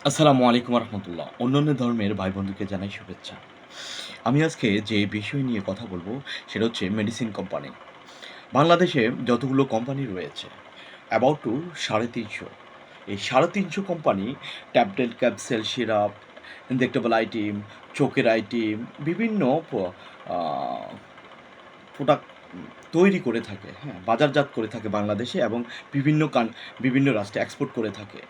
আসসালামু আলাইকুম রহমতুল্লাহ। অন্যান্য ধর্মের ভাই বন্ধুকে জানাই শুভেচ্ছা। আমি আজকে যে বিষয় নিয়ে কথা বলবো সেটা হচ্ছে মেডিসিন কোম্পানি। বাংলাদেশে যতগুলো কোম্পানি রয়েছে অ্যাবাউট টু ৩৫০। এই ৩৫০ company tablet, capsule, syrup, injectable item, চোখের আইটেম বিভিন্ন আ প্রোডাক্ট তৈরি করে থাকে, হ্যাঁ? বাজারজাত করে থাকে বাংলাদেশে এবং বিভিন্ন রাষ্ট্রে এক্সপোর্ট করে থাকে।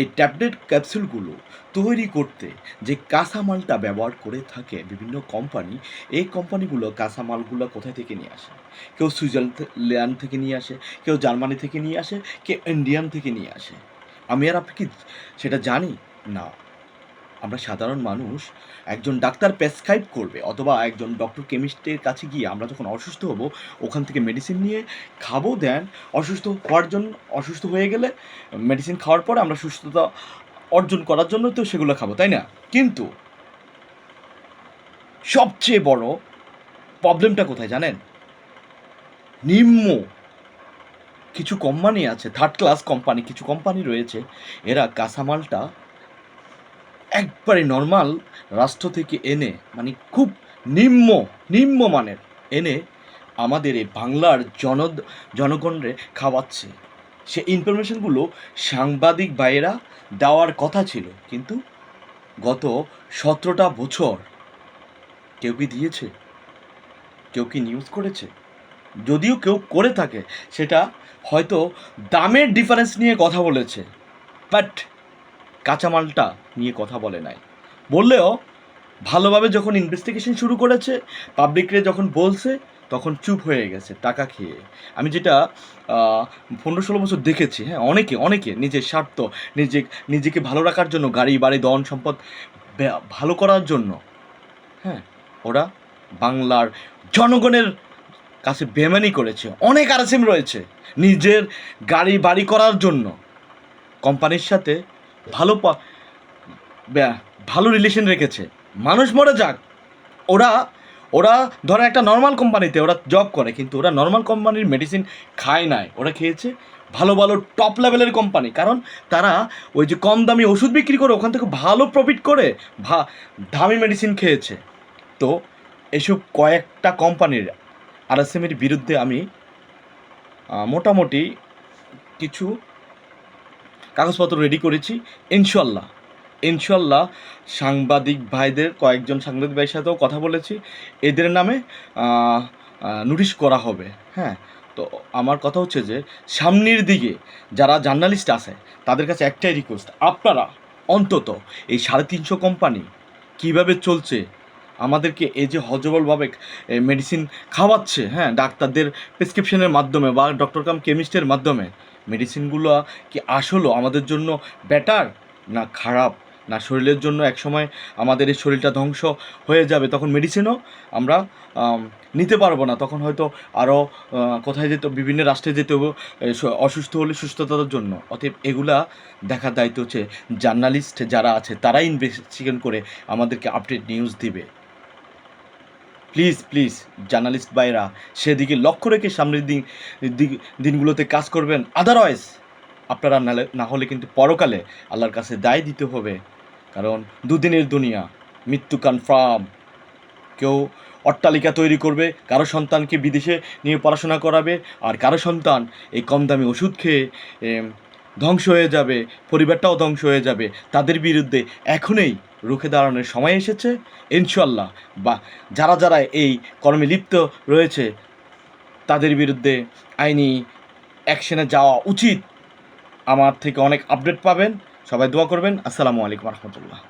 এই ট্যাবলেট ক্যাপসুলগুলো তৈরি করতে যে কাঁচামালটা ব্যবহার করে থাকে বিভিন্ন কোম্পানি, এই কোম্পানিগুলো কাঁচামালগুলো কোথায় থেকে নিয়ে আসে? কেউ সুইজারল্যান্ড থেকে নিয়ে আসে, কেউ জার্মানি থেকে নিয়ে আসে, কেউ ইন্ডিয়ান থেকে নিয়ে আসে। আমি আর আপনি কি সেটা জানি? না। আমরা সাধারণ মানুষ একজন ডাক্তার প্রেসক্রাইব করবে অথবা একজন ডক্টর কেমিস্টের কাছে গিয়ে আমরা যখন অসুস্থ হব, ওখান থেকে মেডিসিন নিয়ে খাবো, দেন অসুস্থ হয়ে গেলে মেডিসিন খাওয়ার পরে আমরা সুস্থতা অর্জন করার জন্য তো সেগুলো খাবো, তাই না? কিন্তু সবচেয়ে বড় প্রবলেমটা কোথায় জানেন? নিম্ন কিছু কোম্পানি আছে, থার্ড ক্লাস কোম্পানি, কিছু কোম্পানি রয়েছে, এরা কাঁচামালটা একবারে নরমাল রাষ্ট্র থেকে এনে, মানে খুব নিম্ন নিম্নমানের এনে আমাদের এই বাংলার জনগণরে খাওয়াচ্ছে। সে ইনফরমেশনগুলো সাংবাদিক ভাইয়েরা দেওয়ার কথা ছিল, কিন্তু গত ১৭টা বছর কেউ কি দিয়েছে? কেউ কি নিউজ করেছে? যদিও কেউ করে থাকে, সেটা হয়তো দামের ডিফারেন্স নিয়ে কথা বলেছে, বাট কাঁচামালটা নিয়ে কথা বলে নাই। বললেও ভালোভাবে যখন ইনভেস্টিগেশন শুরু করেছে, পাবলিকরে যখন বলছে, তখন চুপ হয়ে গেছে টাকা খেয়ে। আমি যেটা ১৫-১৬ বছর দেখেছি, হ্যাঁ? অনেকে নিজের স্বার্থ, নিজেকে ভালো রাখার জন্য, গাড়ি, বাড়ি, ধন সম্পদ ভালো করার জন্য, হ্যাঁ? ওরা বাংলার জনগণের কাছে বেইমানি করেছে। অনেক আরএসএম রয়েছে নিজের গাড়ি, বাড়ি করার জন্য কোম্পানির সাথে ভালো ভালো রিলেশন রেখেছে। মানুষ মরে যাক, ওরা ওরা ধরো একটা নর্মাল কোম্পানিতে ওরা জব করে, কিন্তু ওরা নর্মাল কোম্পানির মেডিসিন খায় নাই, ওরা খেয়েছে ভালো ভালো টপ লেভেলের কোম্পানি। কারণ তারা ওই যে কম দামি ওষুধ বিক্রি করে ওখান থেকে ভালো প্রফিট করে দামি মেডিসিন খেয়েছে। তো এসব কয়েকটা কোম্পানির আরএসএমের বিরুদ্ধে আমি মোটামুটি কিছু কাগজপত্র রেডি করেছি। ইনশাল্লাহ ইনশাল্লাহ কয়েকজন সাংবাদিক ভাইয়ের সাথেও কথা বলেছি, এদের নামে নোটিশ করা হবে, হ্যাঁ? তো আমার কথা হচ্ছে যে সামনের দিকে যারা জার্নালিস্ট আছে তাদের কাছে একটাই রিকোয়েস্ট, আপনারা অন্তত এই ৩৫০ কোম্পানি কীভাবে চলছে, আমাদেরকে এই যে হজবলভাবে মেডিসিন খাওয়াচ্ছে, হ্যাঁ, ডাক্তারদের প্রেসক্রিপশনের মাধ্যমে বা ডক্টর কাম কেমিস্টের মাধ্যমে, মেডিসিনগুলো কি আসলেও আমাদের জন্য বেটার না খারাপ, না শরীরের জন্য একসময় আমাদের এই শরীরটা ধ্বংস হয়ে যাবে, তখন মেডিসিনও আমরা নিতে পারবো না, তখন হয়তো আরও কোথায় যেতে, বিভিন্ন রাষ্ট্রে যেতে হবে অসুস্থ হলে সুস্থতার জন্য। অতএব এগুলা দেখার দায়িত্ব হচ্ছে জার্নালিস্ট যারা আছে, তারাই ইনভেস্টিগেশন করে আমাদেরকে আপডেট নিউজ দিবে। প্লিজ প্লিজ জার্নালিস্ট ভাইরা সেদিকে লক্ষ্য রেখে সামনের দিনগুলোতে কাজ করবেন। আদারওয়াইজ আপনারা না হলে কিন্তু পরকালে আল্লাহর কাছে দায় দিতে হবে। কারণ দুদিনের দুনিয়া, মৃত্যু কনফার্ম। কেউ অট্টালিকা তৈরি করবে, কারো সন্তানকে বিদেশে নিয়ে পড়াশোনা করাবে, আর কারো সন্তান এই কম দামি ওষুধ খেয়ে ধ্বংস হয়ে যাবে, পরিবারটাও ধ্বংস হয়ে যাবে। তাদের বিরুদ্ধে এখনই রুখে দাঁড়ানোর সময় এসেছে। ইনশাল্লাহ বা যারা এই কর্মে লিপ্ত রয়েছে তাদের বিরুদ্ধে আইনি অ্যাকশনে যাওয়া উচিত। আমার থেকে অনেক আপডেট পাবেন। সবাই দোয়া করবেন। আসসালামু আলাইকুম রহমতুল্লাহ।